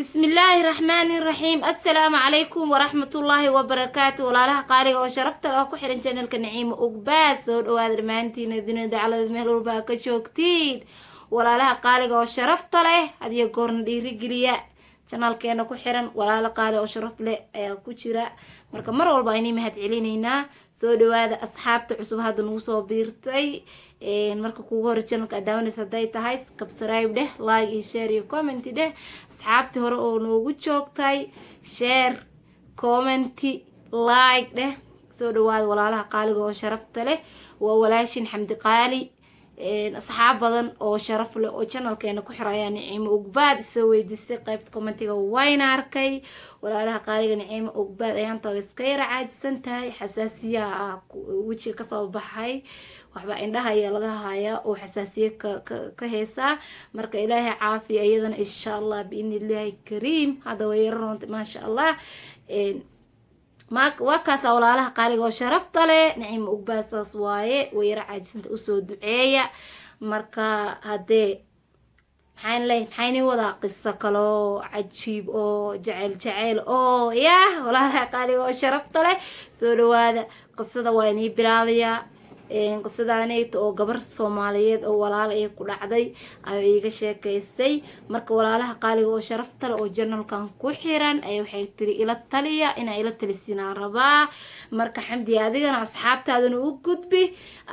بسم الله الرحمن الرحيم. السلام عليكم ورحمة الله وبركاته. ولا قارئ وشرفت له كحرن channel كنعيم أقبال سود وادر مانتين الدنيا على المهل والباقة شوكتين ولا قارئ وشرفت له هذه قرن دي رجلية channel كأنه كحرن ولا قارئ وشرف له كشراء marka mar walba aynii mahad celinayna soo dhawaada asxaabta cusub hadda nagu soo biirtay marka kugu hor channelka daawanaysa haday tahay subscribe dheh, like iyo share iyo comment dheh. asxaabtii hore oo noogu joogtay share, comment, like dheh. soo dhawaada walaalaha qaaliga oo sharafta leh waa walaashin Xamdi Qaali. asxaab badan oo sharaf leh oo channelkeena ku xirayaan Naciimo Ugbaad soo weydiistay qaybta commentiga wayna arkay walaalaha qaaliga Naciimo Ugbaad ayaan tahay iska yar caajisan tahay xasaasiya wajiga ka soo baxay waxba indhaha ayaa laga hayaa oo xasaasiye ka heesa marka ilaahay caafiyo iyadana insha Allah biidnillaahi kariim hada way yaroonta ma sha Allah وكاس ولاها قالي وشرفت له نعيم أقباس واي ويرعى جسنت أسود دعية مركا هدي حين وضع قصة كلو عجيب أو جعل أو ياه ولاها قالي وشرفت له سولو هذا قصة واني براوية qisadaanayt oo gabar Soomaaliyeed oo walaal ay ku dhacday ay iga sheekaysay marka walaalaha qaaliga oo sharafta leh oo channelkan ku xiran ay waxay tiri ila taliya in ay ila talisinaan rabaa marka Xamdi adigana asxaabtaadana u gudbi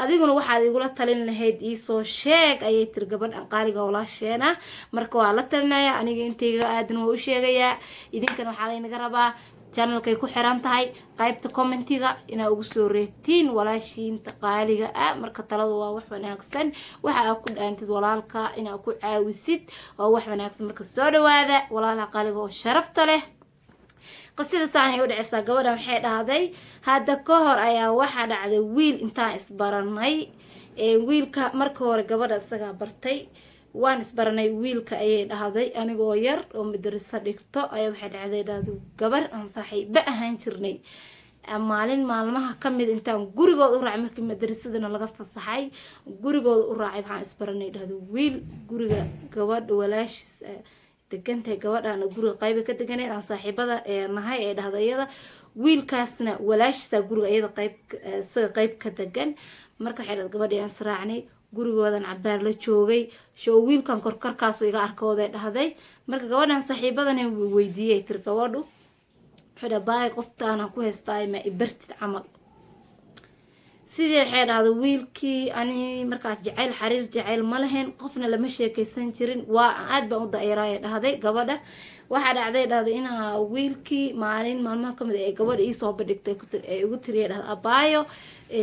adiguna waxaad igula talin lahayd ii soo sheeg ayay tiri gabadhan qaaliga walaasheena marka waa la talinaya aniga intayga aadan waa u sheegaya idinkana waxa la inaga rabaa channelkay ku xiran tahay qaybta commentiga ina ugu soo reebtiin walaashiinta qaaliga marka taladu waa wax wanaagsan waxa ku dhaantid walaalka ina ku caawisid waa wax wanaagsan marka soo dhawaada walaalaha qaaliga oo sharafta leh qasida saani u dhacaysa gabadha maxay dhahday hadda ka hor ayaa waxa dhacday wiil intaan isbaranay wiilka marka hore gabadha isaga bartay waan isbaranay wiilka ayay dhahday anigoo yar oo madrasa dhigto ayaa waxay dhahday gabar aan saaxiibo ahaan jirnay maalin maalmaha kamid intaan gurigood u raacay markii madrasadana laga fasaxay gurigood u raacay waxaan isbaranay dhahday wiil guriga gabadh walaashis degantay gabadhan guriga qayb ka deganeed aan saaxiibada nahay ee dhahdayada wiilkaasna walaashisa guriga iyada qayb ka degan marka xilad gabadhii aan israacnay gurigoodan cabaar la joogay soo wiilkan korkarkaas iga arkooday dhahday marka gabadhan saaxiibadan weydiiyay tir gabadhu xida baay qoftaan ku heestay ma ibartid camal sidii waxay dhahday wiilkii ani markaas jacayl xariir jacayl ma lahayn qofna lama sheekaysan jirin waa aad baan u daayiraay dhahday gabadha waxa dhacday in wiilkii maalin maalmaha kamid ay gabadha ii soo badhigtay ay ugu tiriyay dhahday abaayo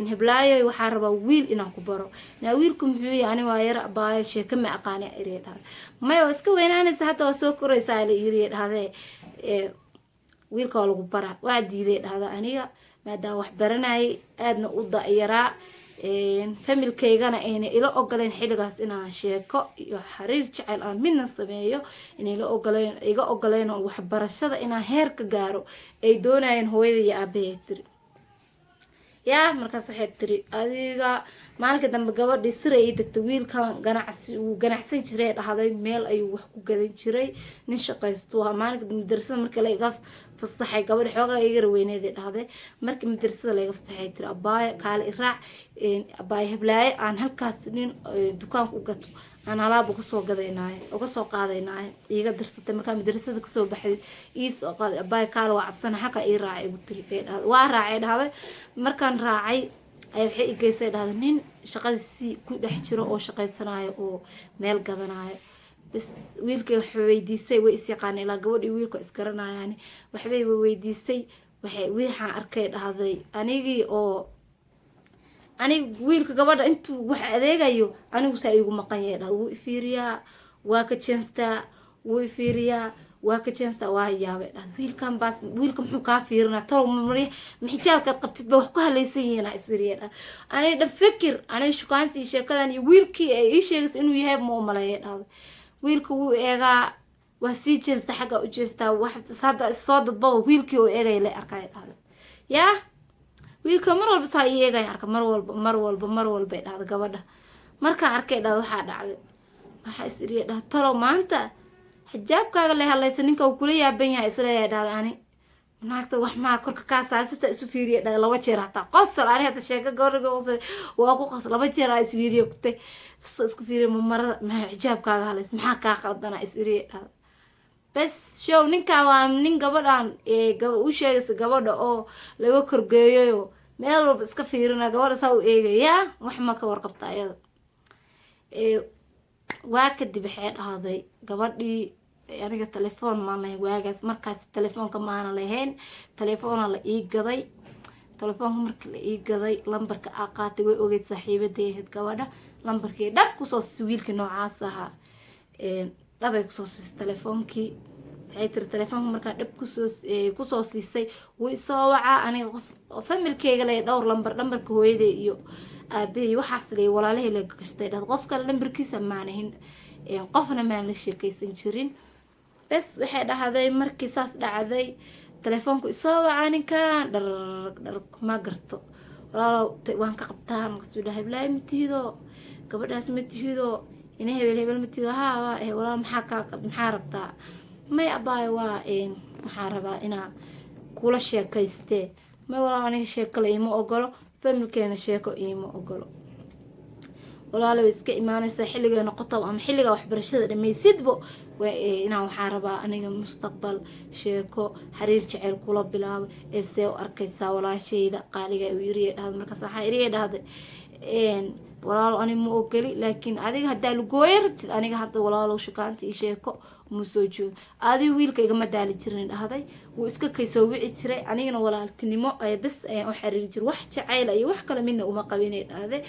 heblaayo waxa rabaa wiil inaan ku baro na wiilku muxuu yahay ani waa yar abaayo sheeka ma aqaan ay dhahday mayo iska weynaanaysa hata waa soo koraysaa la yiri dhahday wiilka lagu bara waa diiday dhahday aniga maadaama wax baranay aadna u daayiraa familkeygana ayna ila ogoleen xiligaas inaan sheeko iyo xariir jacayl aan midna sameeyo inay la ogoleen iga ogoleen wax barashada inaan heer ka gaaro ay doonayeen hooyada iyo aabahay tiri yaa markaas waxay tiri adiga maalinka dambe gabadhii sir ay degtay wiilkan ganacsan jiray dhahday meel ayuu wax ku gadan jiray nin shaqaysto maalinka madrasada markii la iga fasaxay gabadh xoogaa iga raweyneed dhahday markii madrasada la iga fasaxay tiri abaay kaale iraac abaay heblaaye aan halkaas nin dukaanka u gato aan alaab uga soo gadaynaay uga soo qaadaynaay iga dirsatay markaa madrasada ka soo baxay ii soo qaaday abaay kaale waa cabsan xaqa ii raacay ugu tiri dhahday waa raacay dhahday markaan raacay ay waxay igeysay dhahday nin shaqadiisii ku dhex jiro oo shaqaysanayo oo meel gadanayo bas wiilkay wax weydiisay way is yaqaan ilaa gabadhii wiilka isgaranayaan waxbay weydiisay waxaan arkay dhahday anigii oo wiilka gabadha intuu wax adeegayo anigu saa igu maqan yahay dhahday wuu ifiiriyaa waa ka jeenstaa wuu ifiiriyaa waa ka jeenstaa waa yaabay dhahday wiilkan baas wiilka muxuu ka fiirinaa tolo ma xijaabka qabtid ba wax ku halaysan yihiin isriye dhahday ani dhan fikir ani shukaansi sheekadan iyo wiilkii ay ii sheegay inuu yahay ma umaleeyay dhahday wiilka wuu eegaa waa sii jeenstaa xagga u jeestaa wax hadda soo dadbaba wiilkii oo eegay la arkay dhahday yaa wiilka mar walba saa eegay arka mar walba dhahday gabadha markaan arkay dhahday waxa dhacday waxa isriye dhahday tolo maanta xijaabkaaga le halaysa ninka uu kula yaaban yahay isleeyahay dhahda ani naagta wax maa korka kaa saasasa isu fiiriya dhahda 2 jeer hataa qosol ani hada sheeko gabadha qosol waa ku qosol 2 jeer aa is fiiriya kutay sasa isku fiiriya marada ma xijaabkaaga halaysa maxaa kaa qaldana is fiiriya dhahda bas show ninka waa nin gabadhan u sheegaysa gabadha oo laga korgeeyo meel walba iska fiirina gabadha saa u eegaya wax ma ka warqabta ayada waa kadib waxay dhahday gabadhii aniga telefoon ma lahayn waagaas markaas telefoonka maana lahayn telefoona la ii gaday telefoonka markii la ii gaday lambarka aa qaatay way ogeyd saaxiibaday ahayd gabadha lambarkii dhab kusoo siisay wiilka noocaas ahaa dhabay kusoo siisay telefoonkii waxay tiri telefoonka markaa dhab kusoo siisay way soo wacaa aniga qof familkeyga leh dhowr lambarka hooyaday iyo aabahay waxaas leey walaalahay la gashtay dhad qof kale lambarkiisa maanahin qofna maan la sheekaysan jirin bas waxay dhahday markii saas dhacday telefoonku isoo wacaa ninkan dhar ma garto walaalo waan ka qabtaa maqsuu dhahay bilaay matiido gabadhaas matiido ina hebel matiido haa walaal maxaa rabtaa may abaay waa maxaa rabaa inaa kula sheekaystee may walaal aniga sheekale ima ogolo familkeena sheeko ima ogolo walaalo iska imaanaysa xilliga noqoto ama xilliga waxbarashada dhameysidbo inaan waxaa rabaa aniga mustaqbal sheeko xiriir jecel kula bilaabo ee see u arkaysaa walaashayda qaaliga uu yiri dhahday markaas waxaa iriye dhahday walaalo ani ma ogoli laakiin adiga hadaa lugooyo rabtid aniga hadda walaalo shukaanta ii sheeko ma soo joogo adiga wiilka igama daali jirin dhahday wuu iska kaysoo wici jiray anigana walaaltinimo bas ayaan u xiriiri jiray wax jacayl iyo wax kale midna uma qabinay dhahday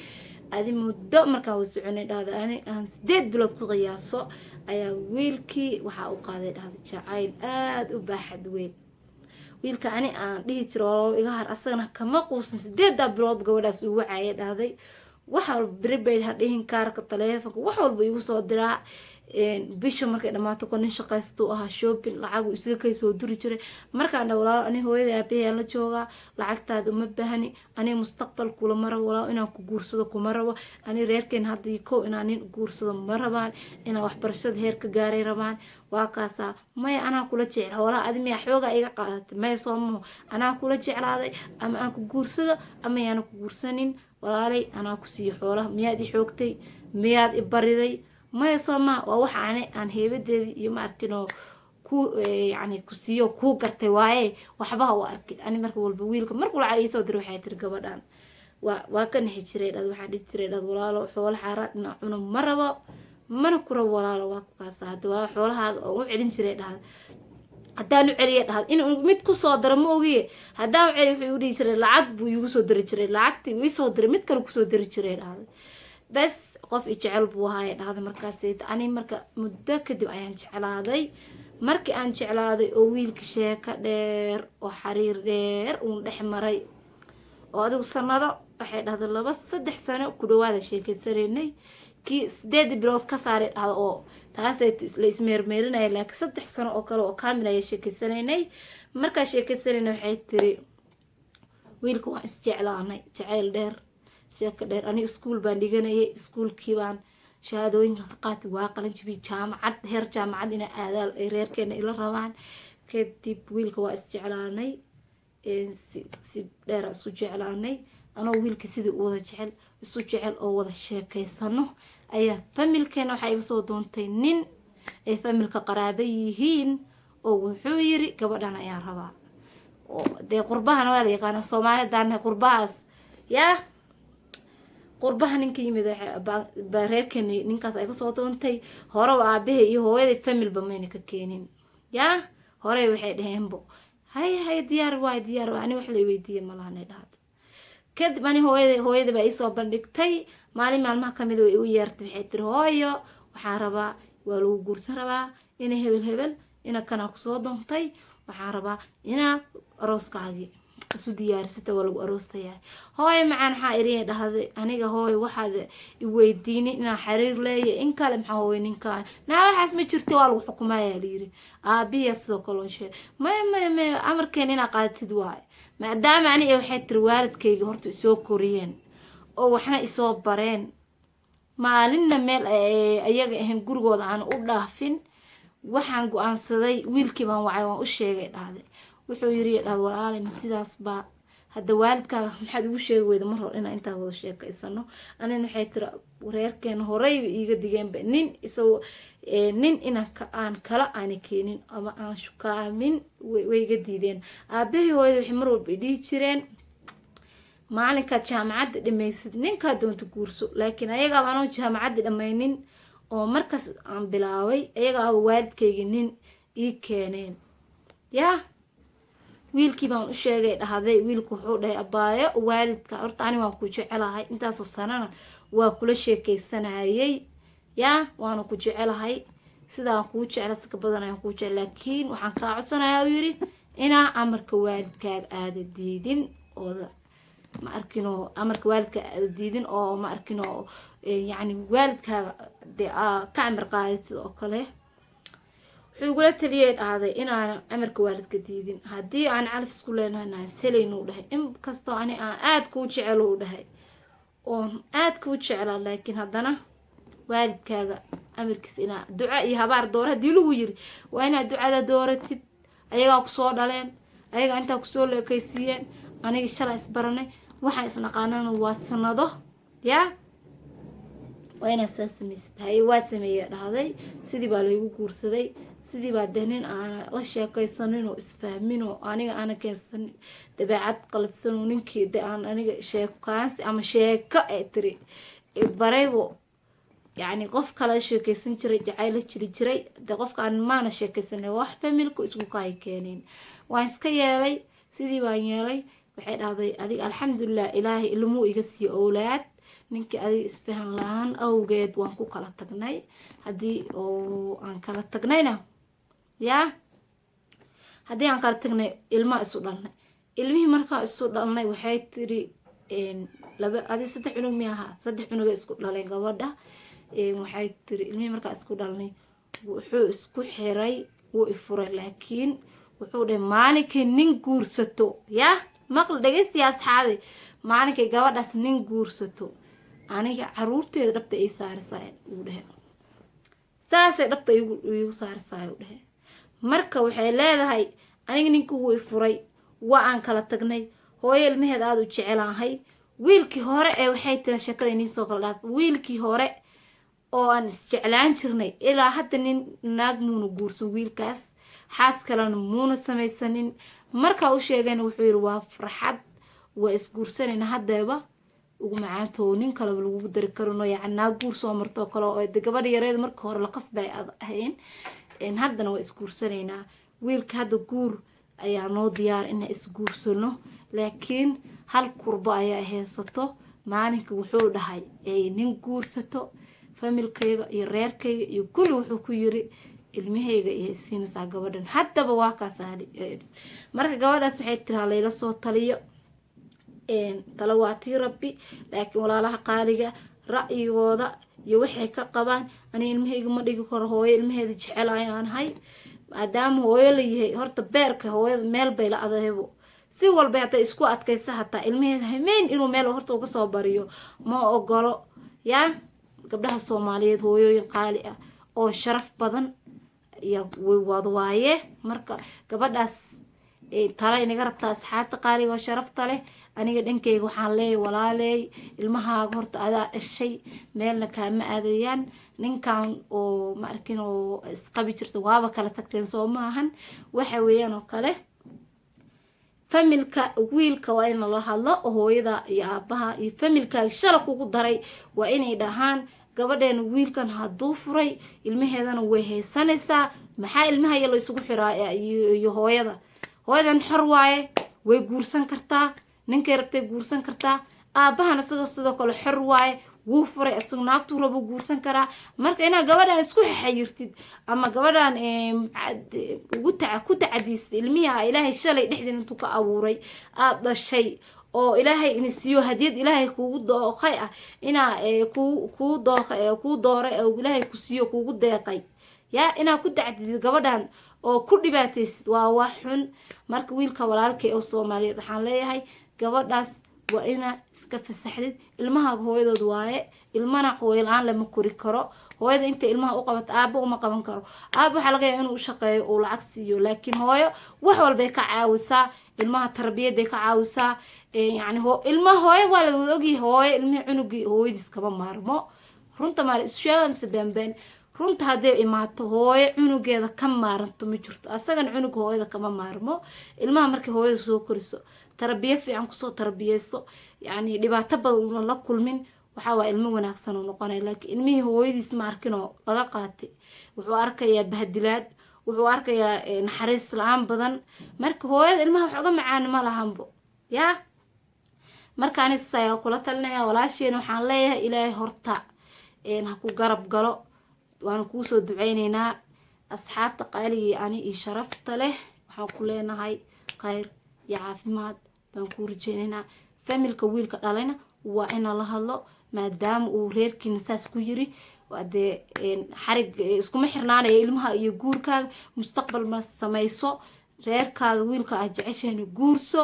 adi muddo markaan u soconay dhahday ani aan 8 bilood ku qiyaaso ayaa wiilkii waxaa u qaaday dhahday jacayl aad u baaxad weyn wiilka ani aan dhihi jiray walaalo iga har asagana kama quusan 8 bilood gabadhaas uu wacay dhahday waxa prepaid hadhiin kaarka taleefanka wax walba igu soo diraa bisha markay dhamaato ko nin shaqaysto aha shopping lacag uu isaga kay soo diri jiray markaan walaalo ani hooyada aabay la jooga lacagtaada uma baahani ani mustaqbal kula maro walaalo inaan ku guursado kuma rabo ani reerkeen hadii ko inaan nin guursado ma rabaan inaan waxbarashada heer ka gaaray rabaan waa kaasa may anaa kula jecel walaalo admiya xooga iga qaadatay may soomo anaa kula jeclaaday ama aan ku guursado ama aan ku guursanin walaalay anaa ku sii xoolaha miyaad i xoogtay miyaad i bariday ما يسمى وواحد عن هيبدي يوم أركنه كو يعني كسيو كو قرتي واي وحبها وأركن أنا مركب البويل مركب العيسى ودرو حياة الجبران وكان هيشريد هذا واحد يشريد هذا ولا له حول حارات نعونه مرة ما نكره ولا له وكاس هذا ولا حول هذا وعلن شريد هذا حتى نعريد هذا إنه متكو صادر موجي هذا وعي يودي يشريد العقب ويوصدر يشريد العقد ويصدر متكلو كصدر يشريد هذا بس qof jecel buu ahay dhahada markaas ani marka muddo kadib ayaan jeclaaday markii aan jeclaaday oo wiilka sheeka dheer oo xariir dheer uu dhex maray oo adigu sanado waxay dhahday 2-3 sano ku dhawaada sheekaysanay ki 8 bilood ka saaray dhahada oo taasay la ismeermeerinay laakiin 3 sano oo kale oo kaamil ay sheekaysanay marka sheekaysanay waxay tiri wiilku waa is jeclaanay jecel dheer sheeka dheer ani iskuul baan dhiganayay iskuulkii baan shahaadooyinka ka qaatay waa qalan jibay jaamacad heer jaamacad ina aadaal ay reerkeena ila rabaan kadib wiilka waa is jeclaanay si dheer isku jeclaanay anoo wiilka sidii u wada jecel isu jecel oo wada sheekaysano ayaa familkeena waxa iga soo doontay nin ay familka qaraabo yihiin oo wuxuu yiri gabadhan ayaan rabaa oo de qurbahan waa la yaqaan Soomaalidan qurbaas yaa qurbaha ninka yimid reerkan ninkaas ay ka soo doontay hore aabahay iyo hooyaday family ba meena ka keenin yaa hore waxay dhaheenbo hay diyaar waa ani wax la weydiiyay malahan dhahada kadib ani hooyaday ba isoo bandhigtay maalmaha kamid ah u yeertay waxay tiri hooyo waxaan rabaa waa lagu guursan rabaa ina hebel ina kana ku soo doontay waxaan rabaa ina arooskaagi isu diyaarsata waa lagu aroostaya hooyo macaan waxaa iriye dhahday aniga hooyo waxaad i weydiinay inaan xiriir leeyahay in kale maxaa hooyo ninkaan naa waxaas ma jirto waa lagu xukumayaa liiri aabiya sidoo kale sheeg may amarkeen inaa qaadatid waay maadaama ani waxay tiri waalidkayga horta isoo koriyeen oo waxna isoo bareen maalinna meel ayaga ahayn gurigooda aan u dhaafin waxaan go'aansaday wiilkii baan wacay waan u sheegay dhahday wuxuu yiri dhad walaal ma sidaas baa hadda waalidkaaga maxaad ugu sheegi weyda mar hore inaan intaa wada sheekaysano anina waxay tiri wareerkeen horey iiga digeenba nin isoo nin aan kala aan keenin ama aan shukaamin way iga diideen aabbahay hooyada waxay mar walba dhihi jireen maalinka jaamacadda dhamaysid ninka doonto guurso laakiin ayaga aan jaamacadda dhamaynin oo markaas aan bilaaway ayaga waalidkayga nin ii keeneen yaa wiilkii baan u sheegay dhahday wiilku wuxuu dhahay abaayo waalidka horta ani waan ku jecelahay intaasoo sanana waa kula sheekaysanayay yaa waana ku jecelahay sidaan kuu jecla si ka badan ayaan kuu jecel laakiin waxaan kaa codsanayaa uu yiri inaa amarka waalidkaaga aada diidin ooda ma arkino amarka waalidka aada diidin oo ma arkino yacni waalidkaaga dee ka amar qaadid sidoo kale wuxuu igula taliyay dhahday inaan amarka waalidka diidin haddii aan calaf isku leenahay selaynu dhahay in kastoo ani aan aad kuu jecel u dhahay oon aad kuu jeclaa laakiin haddana waalidkaaga amarkiisa inaa duca iyo habaar doora haddii lagu yiri waa inaad ducada dooratid ayagaa kusoo dhaleen ayagaa intaa kusoo leekaysiiyeen aniga shalay isbaranay waxaan isnaqaanana waa sanado yaa waa inaad saa samaysid haye waa sameeyey dhahday sidii baa laygu guursaday sidii baa danin aan la sheekaysanin oo isfahmin oo aniga aana keensanin dabeecad qalabsan oo ninkii de aan aniga sheekaansi ama sheeko ay tiri baraybo yacni qof kale sheekaysan jiray jacayl jiri jiray de qofka aan maana sheekaysanay wax familku isku kaay keeneen waan iska yeelay sidii baan yeelay waxay dhahday adiga alxamdulilah ilaahay ilmuu iga siiyo owlaad ninkii adiga isfahan lahaan awgeed waan ku kala tagnay haddii oo aan kala tagnayna yaa haddii aan kala tagnay ilmaa isu dhalnay ilmihii markaa isu dhalnay waxay tiri saddex cunug mi ahaa 3 cunuga isku dhaleen gabadha waxay tiri ilmihii markaa isku dhalnay wuxuu isku xiray wuu ifuray laakiin wuxuu dhahay maalinkay nin guursato yaa maqal dhageystiya asxaabi maalinkay gabadhaas nin guursato aniga caruurteeda dhabta ay saaraysaa uu dhahay saasay dhabta igu saaraysaa uu dhahay marka waxay leedahay aniga ninka wuu ifuray waa aan kala tagnay hooyo ilmaheeda aad u jecelahay wiilkii hore ee waxay tiri sheekada inii soo kala dhaaf wiilkii hore oo aan isjeclaan jirnay ilaa hadda nin naag muuna guursan wiilkaas xaas kalena muuna samaysanin markaa u sheegayna wuxuu yiri waa farxad waa isguursanayna haddeeba ugu macaantoo nin kaleba lagu dari karino yacni naag guur soo martoo kale oo gabadha yareed marka hore la qasbay ahayn haddana waa isguursanaynaa wiilka hadda guur ayaa noo diyaar inaan isguursano laakiin hal kurbo ayaa haysato maalinka wuxuu dhahay nin guursato familkayga iyo reerkayga iyo kulli wuxuu ku yiri ilmahayga iyo siinaysaa gabadhan haddaba waa kaas marka gabadhaas waxay tiraa layla soo taliyo talo waa tii rabbi laakiin walaalaha qaaliga ra'yigooda iyo waxay ka qabaan ani ilmahayga ma dhigi karo hooyo ilmaheeda jecel ayaan ahay maadaama hooyo la yahay horta beerka hooyada meel bay la adaybo si walba hadday isku adkaysa hataa ilmaheeda hameyn inuu meel horta uga soo bariyo ma ogolo yaa gabdhaha Soomaaliyeed hooyooyin qaali ah oo sharaf badan iyo way wada waaye marka gabadhaas tala inaga rabtaa asxaabta qaaliga oo sharafta leh aniga dhankayga waxaan leeyahay walaalay ilmahaaga horta adaa dhashay meelna kaama aadayaan ninkan oo ma arkin oo isqabi jirta waaba kala tagteen soo maahan waxa weeyaan oo kale familka wiilka waa in la hadlo hooyada iyo aabaha iyo familkaaga shala kugu daray waa inay dhahaan gabadheena wiilkan hadduu furay ilmaheedana way haysanaysaa maxaa ilmaha yalo isugu xiraa iyo hooyadan xor waaye way guursan kartaa ninkay rabtay guursan kartaa aabahana sidoo kale xor waaye wuu furay asag naagtuu rabo guursan karaa marka inaa gabadhan isku xayirtid ama gabadhan ku tacadiistay ilmiha ilaahay shalay dhexdin intuu ka abuuray aad dhashay oo ilaahay in siiyo hadiyad ilaahay kuugu dooqay ah inaa kuu dooray oo ilaahay ku siiyo kuugu deeqay yaa inaa ku tacadid gabadhan oo ku dhibaataysid waa wax xun marka wiilka walaalkay oo Soomaaliyeed waxaan leeyahay gabadhaas waa ina iska fasaxdid ilmaha hooyadood waaye ilmana hooyo la'aan lama kori karo hooyada inta ilmaha u qabato aabbo uma qaban karo aabbo waxaa laga yaabaa inuu u shaqeeyo uu lacag siiyo laakiin hooyo wax walbay ka caawisaa ilmaha tarbiyaday ka caawisaa yani ilmaha hooyo waa la wada ogyahay hooyo ilmihii cunugii hooyadiis kama maarmo runta maal isu sheeganaysa beenbeen runta hadday imaato hooyo cunugeeda ka maaranto ma jirto asagan cunug hooyada kama maarmo ilmaha markay hooyada soo koriso tarbiya fiican kusoo tarbiyeyso yani dhibaato badan una la kulmin waxaa waa ilmo wanaagsan uu noqonaya laakiin ilmihii hooyadiis ma arkin oo laga qaatay wuxuu arkayaa bahdilaad wuxuu arkayaa naxariis la-aan badan marka hooyada ilmaha wax uga macaan ma lahanbo yaa marka anis ayaa kula talinaya walaasheena waxaan leeyahay ilaahay horta ha ku garab galo waana kuusoo duceyneynaa asxaabta qaaligii ani iyo sharafta leh waxaan ku leenahay khayr iyo caafimaad baan kuu rajeyneynaa familka wiilka dhalayna waa inaan la hadlo maadaama uu reerkiina saas ku yiri dee xarig iskuma xirnaanaya ilmaha iyo guurkaaga mustaqbal ma samayso reerkaaga wiilka ah jeceshahayna guurso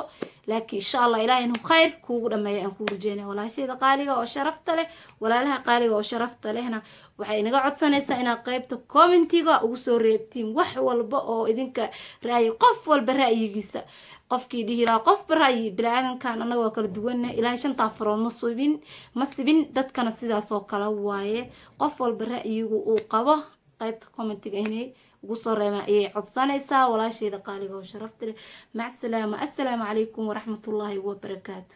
laakiin insha allah ilaahay inuu khayr kuugu dhameeyo aan kuu rajeynaya walaashayda qaaliga oo sharafta leh walaalaha qaaliga oo sharafta lehna waxay inaga codsanaysaa inaad qaybta commentiga ugu soo reebtiin wax walba oo idinka ra'yi qof walba ra'yigiisa qofkii dhihi lahaa qofba ra'yi bilaadankan annaga waa kala duwanna ilaahay shantaa farood ma sibin dadkana sidaas oo kale waaye qof walba ra'yigu uu qabo qaybta commentiga inay ugu soo reebaan ayay codsanaysaa walaashayda qaaliga oo sharafta leh mac salaama assalaamu calaykum waraxmatullaahi wabarakaatu